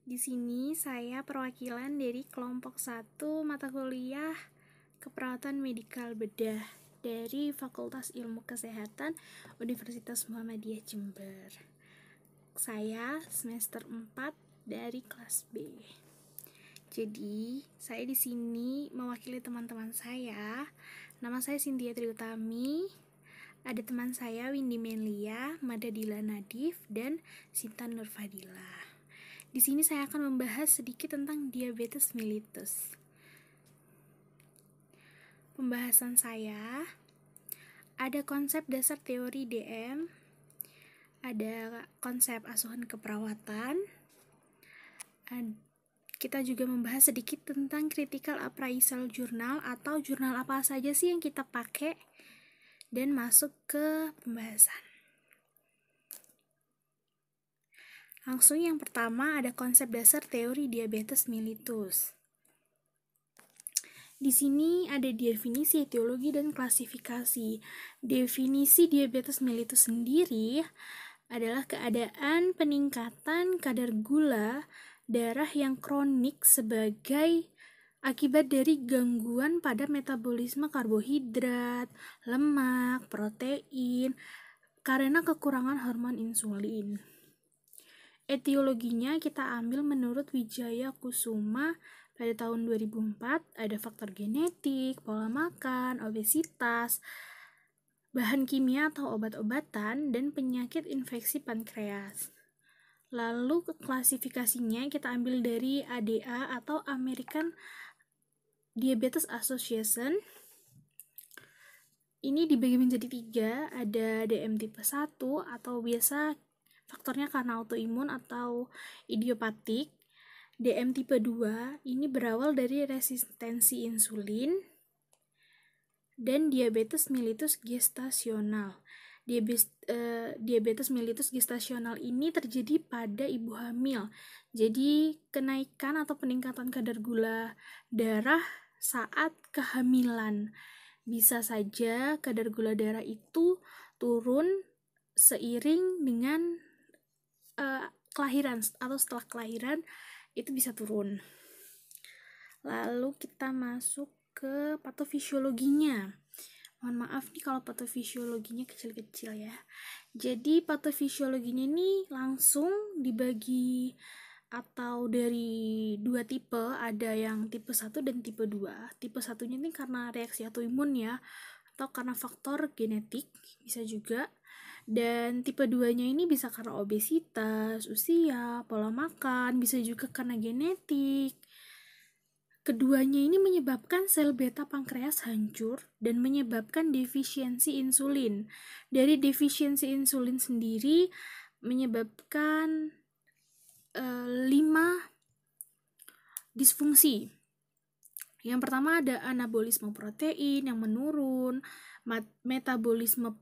Di sini saya perwakilan dari kelompok 1 mata kuliah Keperawatan Medikal Bedah dari Fakultas Ilmu Kesehatan Universitas Muhammadiyah Jember. Saya semester 4 dari kelas B. Jadi, saya di sini mewakili teman-teman saya. Nama saya Cynthia Triutami. Ada teman saya Windy Melia, Madadila Nadif, dan Sinta Nurfadila. Di sini saya akan membahas sedikit tentang diabetes mellitus. Pembahasan saya ada konsep dasar teori DM, ada konsep asuhan keperawatan, kita juga membahas sedikit tentang critical appraisal journal atau jurnal apa saja sih yang kita pakai, dan masuk ke pembahasan. Langsung yang pertama ada konsep dasar teori diabetes mellitus. Di sini ada definisi, etiologi, dan klasifikasi. Definisi diabetes mellitus sendiri adalah keadaan peningkatan kadar gula darah yang kronik sebagai akibat dari gangguan pada metabolisme karbohidrat, lemak, protein, karena kekurangan hormon insulin. Etiologinya kita ambil menurut Wijaya Kusuma pada tahun 2004, ada faktor genetik, pola makan, obesitas, bahan kimia atau obat-obatan, dan penyakit infeksi pankreas. Lalu klasifikasinya kita ambil dari ADA atau American Diabetes Association. Ini dibagi menjadi 3, ada DM tipe 1 atau biasa faktornya karena autoimun atau idiopatik. DM tipe 2 ini berawal dari resistensi insulin. Dan diabetes mellitus gestasional. Diabetes mellitus gestasional ini terjadi pada ibu hamil. Jadi kenaikan atau peningkatan kadar gula darah saat kehamilan. Bisa saja kadar gula darah itu turun seiring dengan kelahiran atau setelah kelahiran itu bisa turun. Lalu kita masuk ke patofisiologinya. Mohon maaf nih kalau patofisiologinya kecil-kecil ya. Jadi patofisiologinya ini langsung dibagi atau dari 2 tipe, ada yang tipe 1 dan tipe 2. Tipe 1-nya ini karena reaksi autoimun ya, atau karena faktor genetik bisa juga. Dan tipe 2-nya ini bisa karena obesitas, usia, pola makan, bisa juga karena genetik. Keduanya ini menyebabkan sel beta pankreas hancur dan menyebabkan defisiensi insulin. Dari defisiensi insulin sendiri menyebabkan 5 disfungsi. Yang pertama ada anabolisme protein yang menurun, metabolisme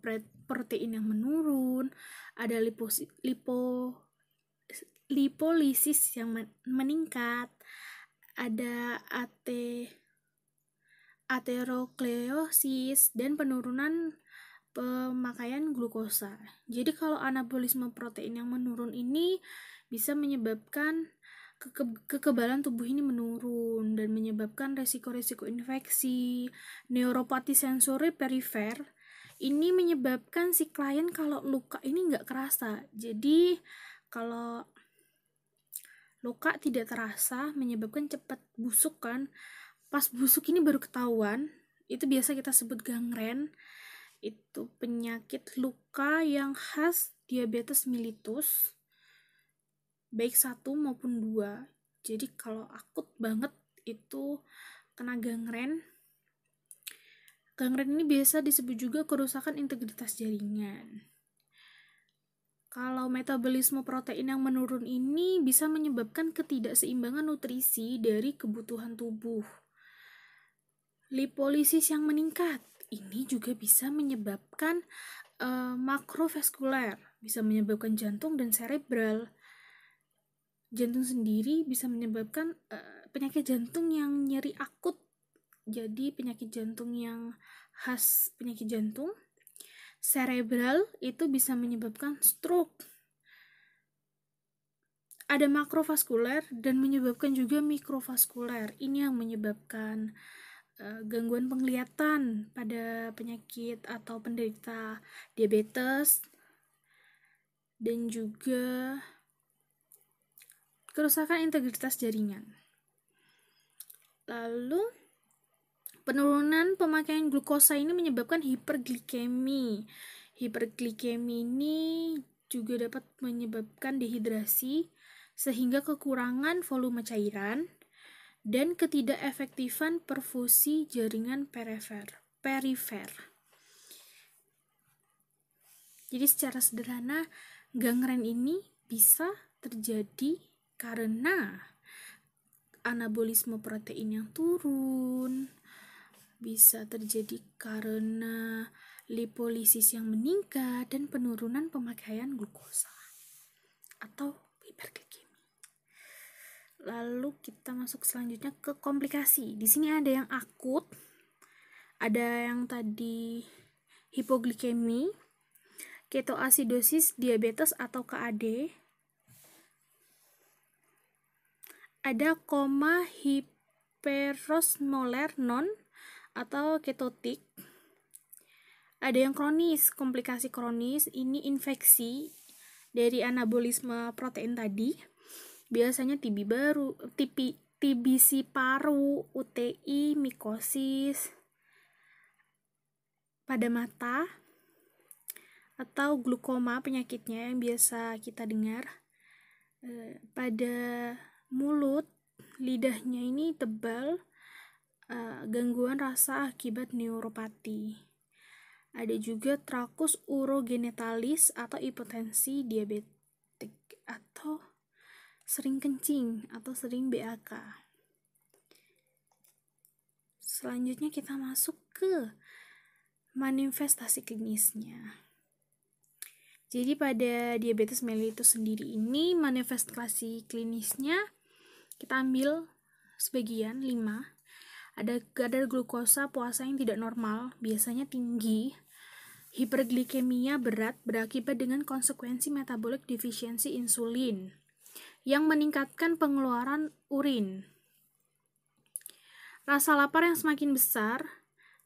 protein yang menurun, ada lipolisis yang meningkat, ada aterokleosis, dan penurunan pemakaian glukosa. Jadi kalau anabolisme protein yang menurun ini bisa menyebabkan kekebalan tubuh ini menurun dan menyebabkan resiko-resiko infeksi. Neuropati sensori perifer ini menyebabkan si klien kalau luka ini nggak kerasa. Jadi kalau luka tidak terasa menyebabkan cepat busuk kan. Pas busuk ini baru ketahuan, itu biasa kita sebut gangren. Itu penyakit luka yang khas diabetes mellitus, baik 1 maupun 2. Jadi kalau akut banget itu kena gangren. Gangren ini biasa disebut juga kerusakan integritas jaringan. Kalau metabolisme protein yang menurun ini bisa menyebabkan ketidakseimbangan nutrisi dari kebutuhan tubuh. Lipolisis yang meningkat ini juga bisa menyebabkan makrovaskuler, bisa menyebabkan jantung dan cerebral. Jantung sendiri bisa menyebabkan penyakit jantung yang nyeri akut, jadi penyakit jantung yang khas penyakit jantung. Cerebral itu bisa menyebabkan stroke. ada makrovaskuler dan menyebabkan juga mikrovaskuler. Ini yang menyebabkan gangguan penglihatan pada penyakit atau penderita diabetes dan juga kerusakan integritas jaringan. Lalu penurunan pemakaian glukosa ini menyebabkan hiperglikemi. Hiperglikemi ini juga dapat menyebabkan dehidrasi sehingga kekurangan volume cairan dan ketidakefektifan perfusi jaringan perifer. Jadi secara sederhana, gangren ini bisa terjadi karena anabolisme protein yang turun, bisa terjadi karena lipolisis yang meningkat dan penurunan pemakaian glukosa atau hiperglikemi. Lalu kita masuk selanjutnya ke komplikasi. Di sini ada yang akut, ada yang tadi hipoglikemi, ketoasidosis diabetes atau KAD, ada koma hiperosmoler non atau ketotik, ada yang kronis. Komplikasi kronis ini infeksi dari anabolisme protein tadi, biasanya TBC paru, UTI, mikosis pada mata, atau glukoma penyakitnya yang biasa kita dengar. Pada mulut, lidahnya ini tebal, gangguan rasa akibat neuropati. Ada juga trakus urogenitalis atau hipotensi diabetik atau sering kencing atau sering BAK. Selanjutnya kita masuk ke manifestasi klinisnya. Jadi pada diabetes mellitus sendiri ini manifestasi klinisnya kita ambil sebagian 5. Ada kadar glukosa puasa yang tidak normal, biasanya tinggi. Hiperglikemia berat berakibat dengan konsekuensi metabolic deficiency insulin yang meningkatkan pengeluaran urin. Rasa lapar yang semakin besar,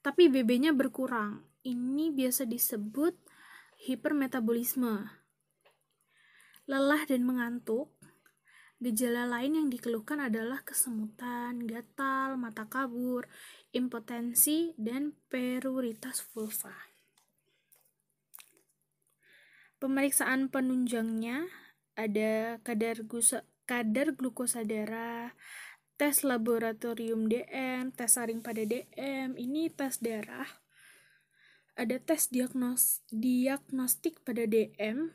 tapi BB-nya berkurang. Ini biasa disebut hipermetabolisme. Lelah dan mengantuk. Gejala lain yang dikeluhkan adalah kesemutan, gatal, mata kabur, impotensi, dan pruritus vulva. Pemeriksaan penunjangnya ada kadar glukosa darah, tes laboratorium DM, tes saring pada DM, ini tes darah. Ada tes diagnostik pada DM,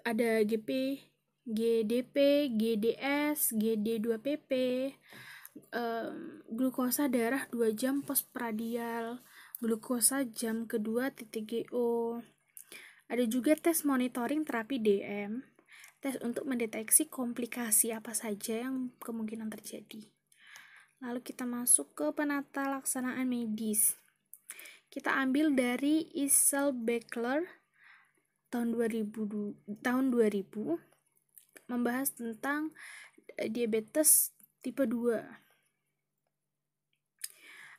ada GP, GDP, GDS, GD2PP, glukosa darah 2 jam postprandial, glukosa jam kedua (GO). Ada juga tes monitoring terapi DM, tes untuk mendeteksi komplikasi apa saja yang kemungkinan terjadi. Lalu kita masuk ke penata laksanaan medis. Kita ambil dari Issel Beckler tahun 2000 membahas tentang diabetes tipe 2.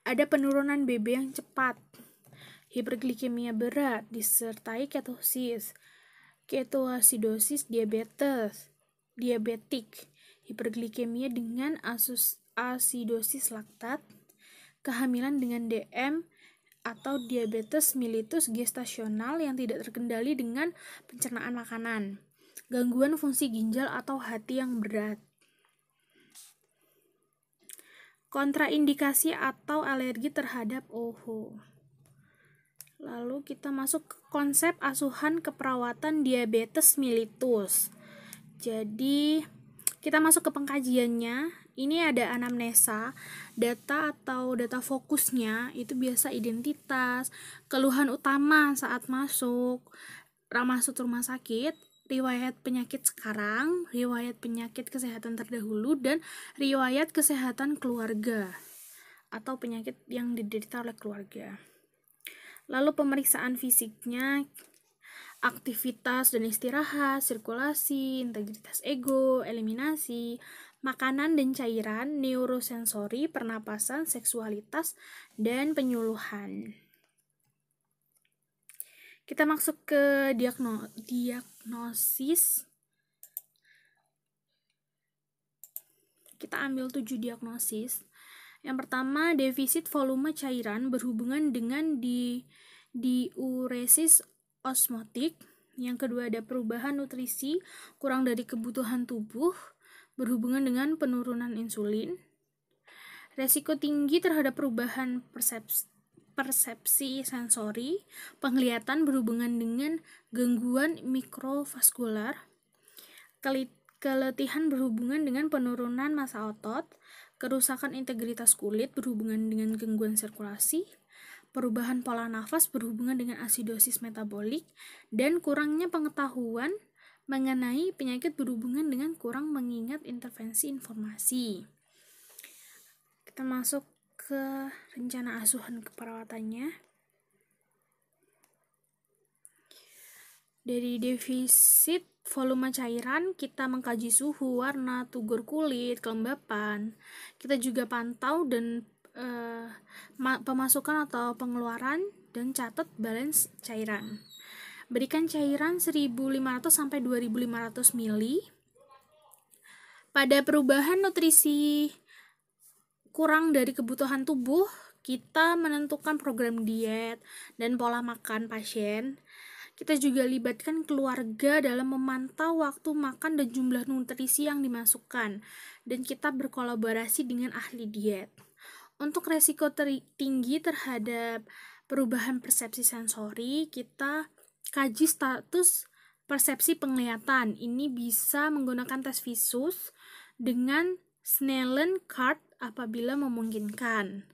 Ada penurunan BB yang cepat, hiperglikemia berat disertai ketosis, ketoasidosis diabetik, hiperglikemia dengan asidosis laktat, kehamilan dengan DM atau diabetes mellitus gestasional yang tidak terkendali dengan pencernaan makanan, gangguan fungsi ginjal atau hati yang berat. Kontraindikasi atau alergi terhadap OHO. Lalu kita masuk ke konsep asuhan keperawatan diabetes mellitus. Jadi kita masuk ke pengkajiannya. Ini ada anamnesa, data atau data fokusnya itu biasa identitas, keluhan utama saat masuk rumah sakit, riwayat penyakit sekarang, riwayat penyakit kesehatan terdahulu, dan riwayat kesehatan keluarga atau penyakit yang diderita oleh keluarga. Lalu pemeriksaan fisiknya aktivitas dan istirahat, sirkulasi, integritas ego, eliminasi, makanan dan cairan, neurosensori, pernapasan, seksualitas, dan penyuluhan. Kita masuk ke diagnosis. Kita ambil 7 diagnosis. Yang pertama, defisit volume cairan berhubungan dengan diuresis osmotik. Yang kedua, ada perubahan nutrisi kurang dari kebutuhan tubuh berhubungan dengan penurunan insulin. Resiko tinggi terhadap perubahan persepsi sensori, penglihatan berhubungan dengan gangguan mikrovaskular, keletihan berhubungan dengan penurunan massa otot, kerusakan integritas kulit berhubungan dengan gangguan sirkulasi, perubahan pola nafas berhubungan dengan asidosis metabolik, dan kurangnya pengetahuan mengenai penyakit berhubungan dengan kurang mengingat intervensi informasi. Kita masuk ke rencana asuhan keperawatannya. Dari defisit volume cairan, kita mengkaji suhu, warna, tugur kulit, kelembapan. Kita juga pantau dan pemasukan atau pengeluaran dan catat balance cairan. Berikan cairan 1.500 sampai 2.500 ml. Pada perubahan nutrisi kurang dari kebutuhan tubuh, kita menentukan program diet dan pola makan pasien. Kita juga libatkan keluarga dalam memantau waktu makan dan jumlah nutrisi yang dimasukkan, dan kita berkolaborasi dengan ahli diet. Untuk resiko tinggi terhadap perubahan persepsi sensori, kita kaji status persepsi penglihatan. Ini bisa menggunakan tes visus dengan Snellen card apabila memungkinkan.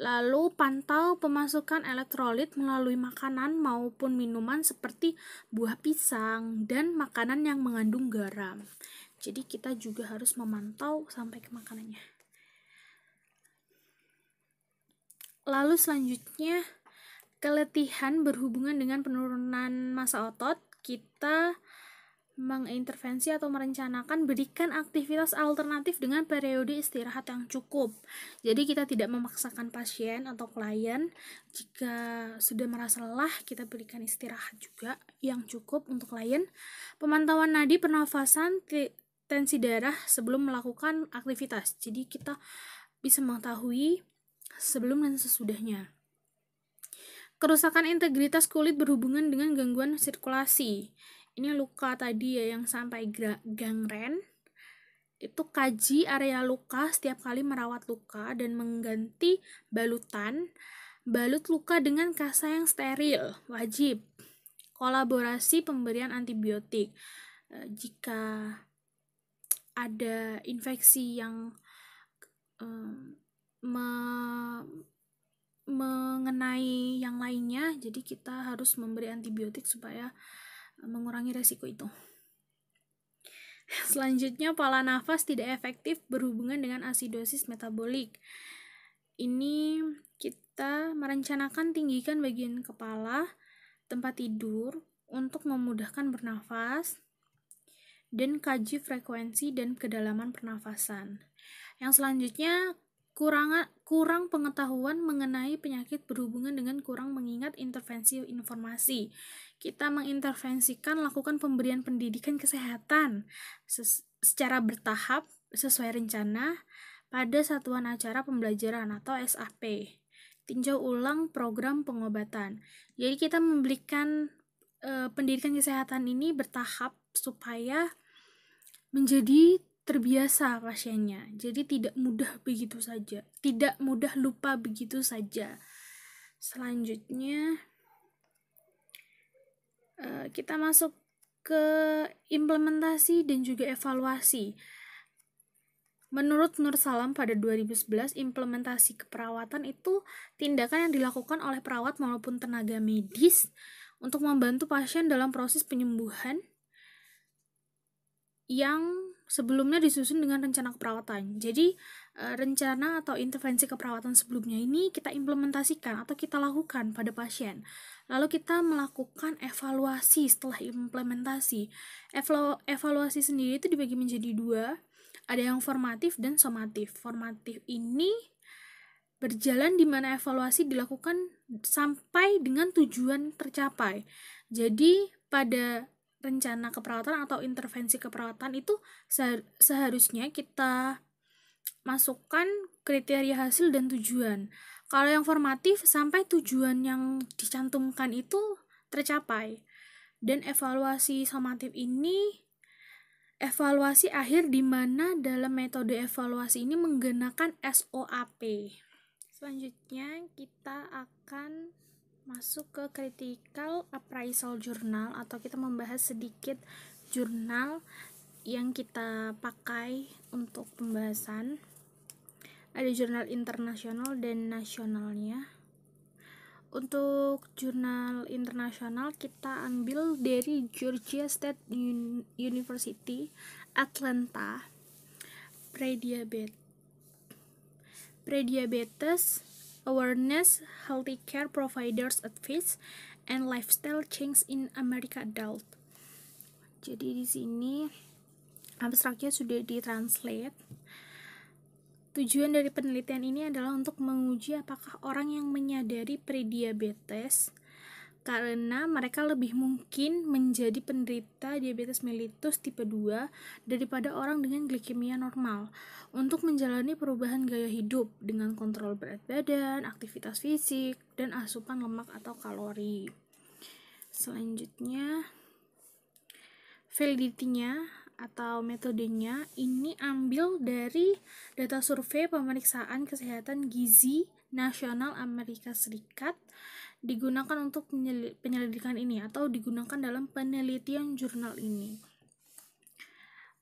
Lalu pantau pemasukan elektrolit melalui makanan maupun minuman seperti buah pisang dan makanan yang mengandung garam. Jadi kita juga harus memantau sampai ke makanannya. Lalu selanjutnya, keletihan berhubungan dengan penurunan massa otot. Kita mengintervensi atau merencanakan berikan aktivitas alternatif dengan periode istirahat yang cukup. Jadi kita tidak memaksakan pasien atau klien. Jika sudah merasa lelah, kita berikan istirahat juga yang cukup untuk klien. Pemantauan nadi, pernafasan, tensi darah sebelum melakukan aktivitas. Jadi kita bisa mengetahui sebelum dan sesudahnya. Kerusakan integritas kulit berhubungan dengan gangguan sirkulasi. Ini luka tadi ya yang sampai gangren. Itu kaji area luka setiap kali merawat luka dan mengganti balutan. Balut luka dengan kasa yang steril, wajib. Kolaborasi pemberian antibiotik. Jika ada infeksi yang mengenai yang lainnya, jadi kita harus memberi antibiotik supaya mengurangi resiko itu. Selanjutnya, pola nafas tidak efektif berhubungan dengan asidosis metabolik. Ini kita merencanakan tinggikan bagian kepala, tempat tidur untuk memudahkan bernafas, dan kaji frekuensi dan kedalaman pernafasan. Yang selanjutnya, kurang pengetahuan mengenai penyakit berhubungan dengan kurang mengingat intervensi informasi. Kita mengintervensikan lakukan pemberian pendidikan kesehatan secara bertahap sesuai rencana pada satuan acara pembelajaran atau SAP. Tinjau ulang program pengobatan. Jadi kita memberikan pendidikan kesehatan ini bertahap supaya menjadi terbiasa pasiennya. Jadi tidak mudah begitu saja, tidak mudah lupa begitu saja. Selanjutnya kita masuk ke implementasi dan juga evaluasi. Menurut Nur Salam pada 2011, implementasi keperawatan itu tindakan yang dilakukan oleh perawat maupun tenaga medis untuk membantu pasien dalam proses penyembuhan yang sebelumnya disusun dengan rencana keperawatan. Jadi rencana atau intervensi keperawatan sebelumnya ini kita implementasikan atau kita lakukan pada pasien. Lalu kita melakukan evaluasi setelah implementasi. Evaluasi sendiri itu dibagi menjadi dua, ada yang formatif dan somatif. Formatif ini berjalan di mana evaluasi dilakukan sampai dengan tujuan tercapai. Jadi pada rencana keperawatan atau intervensi keperawatan itu seharusnya kita masukkan kriteria hasil dan tujuan. Kalau yang formatif sampai tujuan yang dicantumkan itu tercapai. Dan evaluasi somatif ini evaluasi akhir di mana dalam metode evaluasi ini menggunakan SOAP. Selanjutnya kita akan masuk ke critical appraisal journal, atau kita membahas sedikit jurnal yang kita pakai untuk pembahasan. Ada jurnal internasional dan nasionalnya. Untuk jurnal internasional kita ambil dari Georgia State University, Atlanta, Prediabetes Awareness, Healthy Care Providers Advice, and Lifestyle Change in America Adult. Jadi di sini abstraknya sudah ditranslate. Tujuan dari penelitian ini adalah untuk menguji apakah orang yang menyadari prediabetes karena mereka lebih mungkin menjadi penderita diabetes mellitus tipe 2 daripada orang dengan glikemia normal untuk menjalani perubahan gaya hidup dengan kontrol berat badan, aktivitas fisik, dan asupan lemak atau kalori. Selanjutnya, validity-nya atau metodenya ini ambil dari data survei pemeriksaan kesehatan gizi nasional Amerika Serikat, digunakan untuk penyelidikan ini atau digunakan dalam penelitian jurnal ini.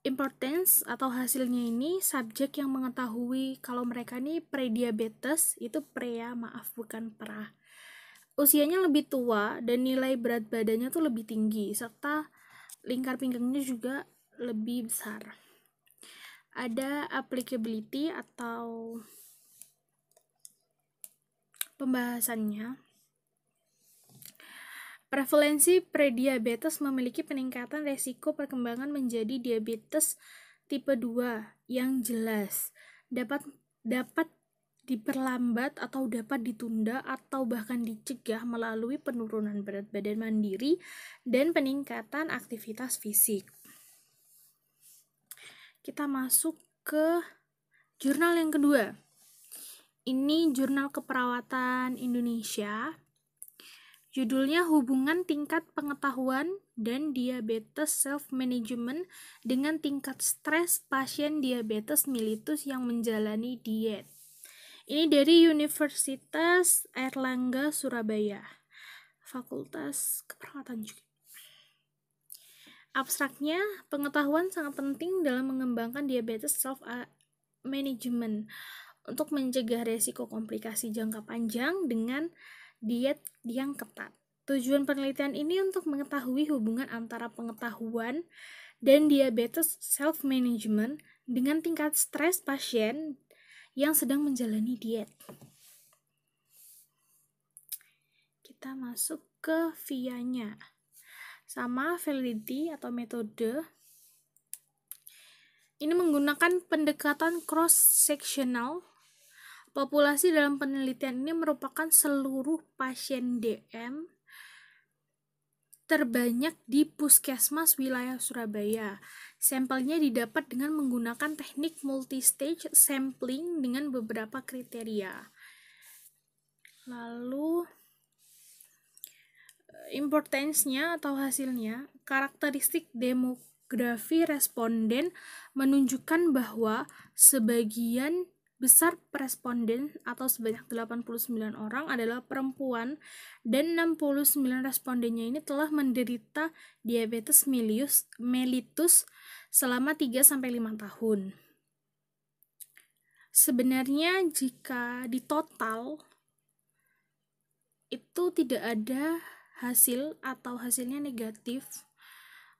Importance atau hasilnya ini subjek yang mengetahui kalau mereka ini prediabetes, itu bukan pra. Usianya lebih tua dan nilai berat badannya tuh lebih tinggi, serta lingkar pinggangnya juga lebih besar. Ada applicability atau pembahasannya. Prevalensi prediabetes memiliki peningkatan resiko perkembangan menjadi diabetes tipe 2 yang jelas. Dapat diperlambat atau dapat ditunda atau bahkan dicegah melalui penurunan berat badan mandiri dan peningkatan aktivitas fisik. Kita masuk ke jurnal yang kedua. Ini jurnal keperawatan Indonesia. Judulnya Hubungan Tingkat Pengetahuan dan Diabetes Self-Management dengan Tingkat Stres Pasien Diabetes Mellitus yang Menjalani Diet. Ini dari Universitas Airlangga Surabaya, Fakultas Keperawatan juga. Abstraknya, pengetahuan sangat penting dalam mengembangkan diabetes self-management untuk mencegah resiko komplikasi jangka panjang dengan diet yang ketat. Tujuan penelitian ini untuk mengetahui hubungan antara pengetahuan dan diabetes self-management dengan tingkat stres pasien yang sedang menjalani diet. Kita masuk ke VIA-nya. Sama validity atau metode. Ini menggunakan pendekatan cross-sectional. Populasi dalam penelitian ini merupakan seluruh pasien DM terbanyak di Puskesmas wilayah Surabaya. Sampelnya didapat dengan menggunakan teknik multistage sampling dengan beberapa kriteria. Lalu importance-nya atau hasilnya, karakteristik demografi responden menunjukkan bahwa sebagian besar responden atau sebanyak 89 orang adalah perempuan dan 69 respondennya ini telah menderita diabetes mellitus selama 3-5 tahun. Sebenarnya jika ditotal itu tidak ada hasil atau hasilnya negatif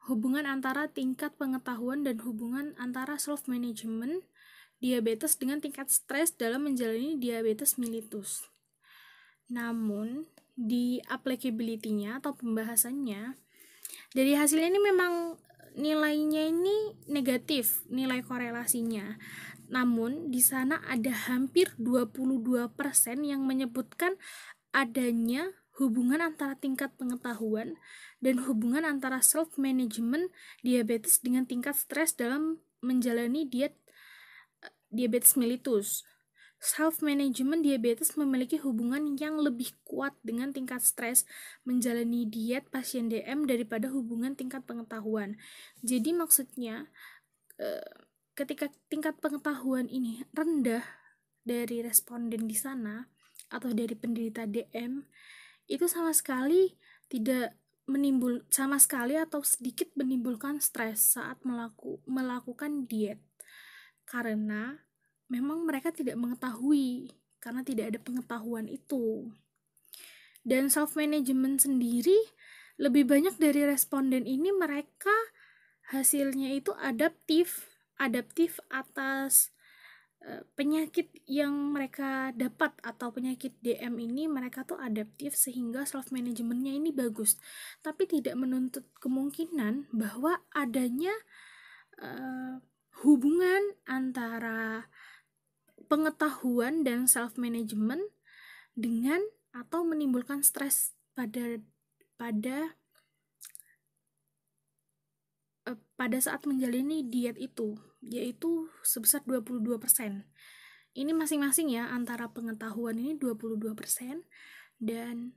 hubungan antara tingkat pengetahuan dan hubungan antara self-management diabetes dengan tingkat stres dalam menjalani diabetes mellitus. Namun, di applicability-nya atau pembahasannya, dari hasilnya ini memang nilainya ini negatif, nilai korelasinya. Namun, di sana ada hampir 22% yang menyebutkan adanya hubungan antara tingkat pengetahuan dan hubungan antara self-management diabetes dengan tingkat stres dalam menjalani diabetes mellitus. Self-management diabetes memiliki hubungan yang lebih kuat dengan tingkat stres menjalani diet pasien DM daripada hubungan tingkat pengetahuan. Jadi maksudnya ketika tingkat pengetahuan ini rendah dari responden di sana atau dari penderita DM, itu sama sekali atau sedikit menimbulkan stres saat melakukan diet, karena memang mereka tidak mengetahui, karena tidak ada pengetahuan itu. Dan self-management sendiri, lebih banyak dari responden ini mereka hasilnya itu adaptif atas penyakit yang mereka dapat, atau penyakit DM ini mereka tuh adaptif sehingga self-managementnya ini bagus, tapi tidak menuntut kemungkinan bahwa adanya hubungan antara pengetahuan dan self-management dengan atau menimbulkan stres pada saat menjalani diet itu, yaitu sebesar 22%. Ini masing-masing ya, antara pengetahuan ini 22% dan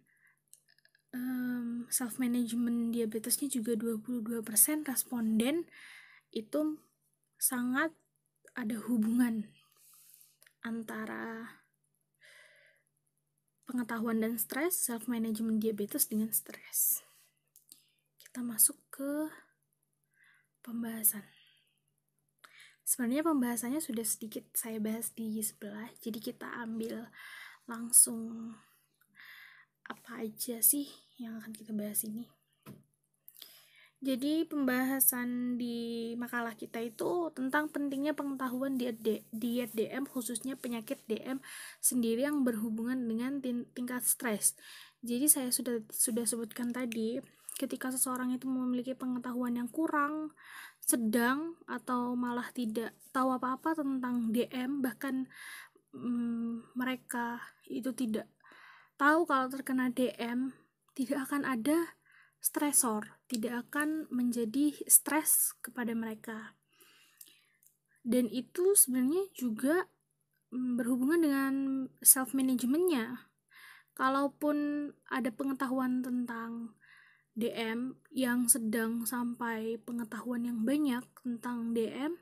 self-management diabetesnya juga 22%. Responden itu sangat ada hubungan antara pengetahuan dan stres, self-management diabetes dengan stres. Kita masuk ke pembahasan. Sebenarnya pembahasannya sudah sedikit saya bahas di sebelah, jadi kita ambil langsung apa aja sih yang akan kita bahas ini. Jadi pembahasan di makalah kita itu tentang pentingnya pengetahuan diet DM, khususnya penyakit DM sendiri yang berhubungan dengan tingkat stres. Jadi saya sudah sebutkan tadi, ketika seseorang itu memiliki pengetahuan yang kurang, sedang, atau malah tidak tahu apa-apa tentang DM, bahkan mereka itu tidak tahu kalau terkena DM, tidak akan ada stresor, tidak akan menjadi stres kepada mereka. Dan itu sebenarnya juga berhubungan dengan self-managementnya. Kalaupun ada pengetahuan tentang DM yang sedang sampai pengetahuan yang banyak tentang DM,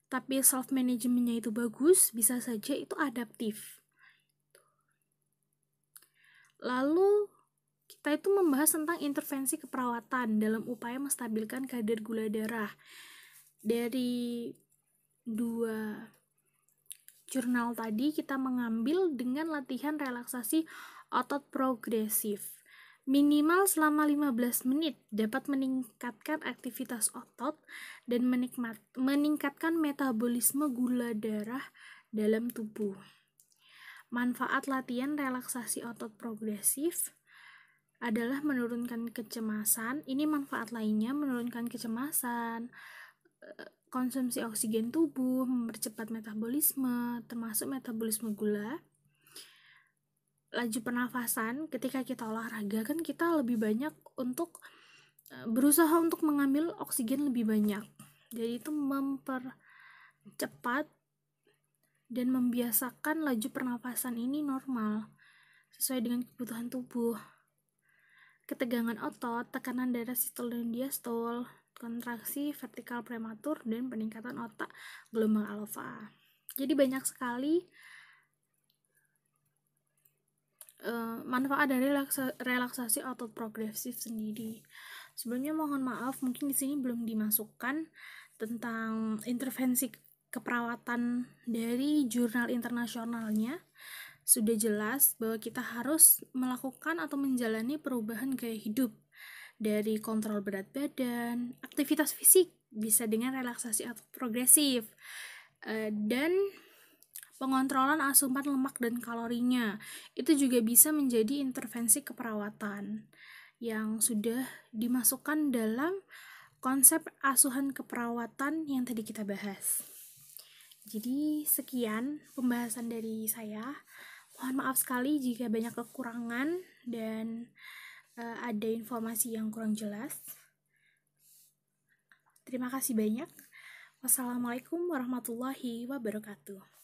tapi self-managementnya itu bagus, bisa saja itu adaptif. Lalu kita itu membahas tentang intervensi keperawatan dalam upaya menstabilkan kadar gula darah. Dari 2 jurnal tadi kita mengambil dengan latihan relaksasi otot progresif. Minimal selama 15 menit dapat meningkatkan aktivitas otot dan meningkatkan metabolisme gula darah dalam tubuh. Manfaat latihan relaksasi otot progresif adalah menurunkan kecemasan. Ini manfaat lainnya, menurunkan kecemasan, konsumsi oksigen tubuh, mempercepat metabolisme, termasuk metabolisme gula. Laju pernafasan, ketika kita olahraga kan kita lebih banyak untuk berusaha untuk mengambil oksigen lebih banyak. Jadi itu mempercepat dan membiasakan laju pernafasan ini normal sesuai dengan kebutuhan tubuh. Ketegangan otot, tekanan darah sistol dan diastol, kontraksi vertikal prematur, dan peningkatan otak gelombang alfa. Jadi banyak sekali manfaat dari relaksasi otot progresif sendiri. Sebelumnya mohon maaf, mungkin di sini belum dimasukkan tentang intervensi keperawatan dari jurnal internasionalnya. Sudah jelas bahwa kita harus melakukan atau menjalani perubahan gaya hidup dari kontrol berat badan, aktivitas fisik bisa dengan relaksasi atau progresif, dan pengontrolan asupan lemak dan kalorinya. Itu juga bisa menjadi intervensi keperawatan yang sudah dimasukkan dalam konsep asuhan keperawatan yang tadi kita bahas. Jadi sekian pembahasan dari saya. Mohon maaf sekali jika banyak kekurangan dan ada informasi yang kurang jelas. Terima kasih banyak. Wassalamualaikum warahmatullahi wabarakatuh.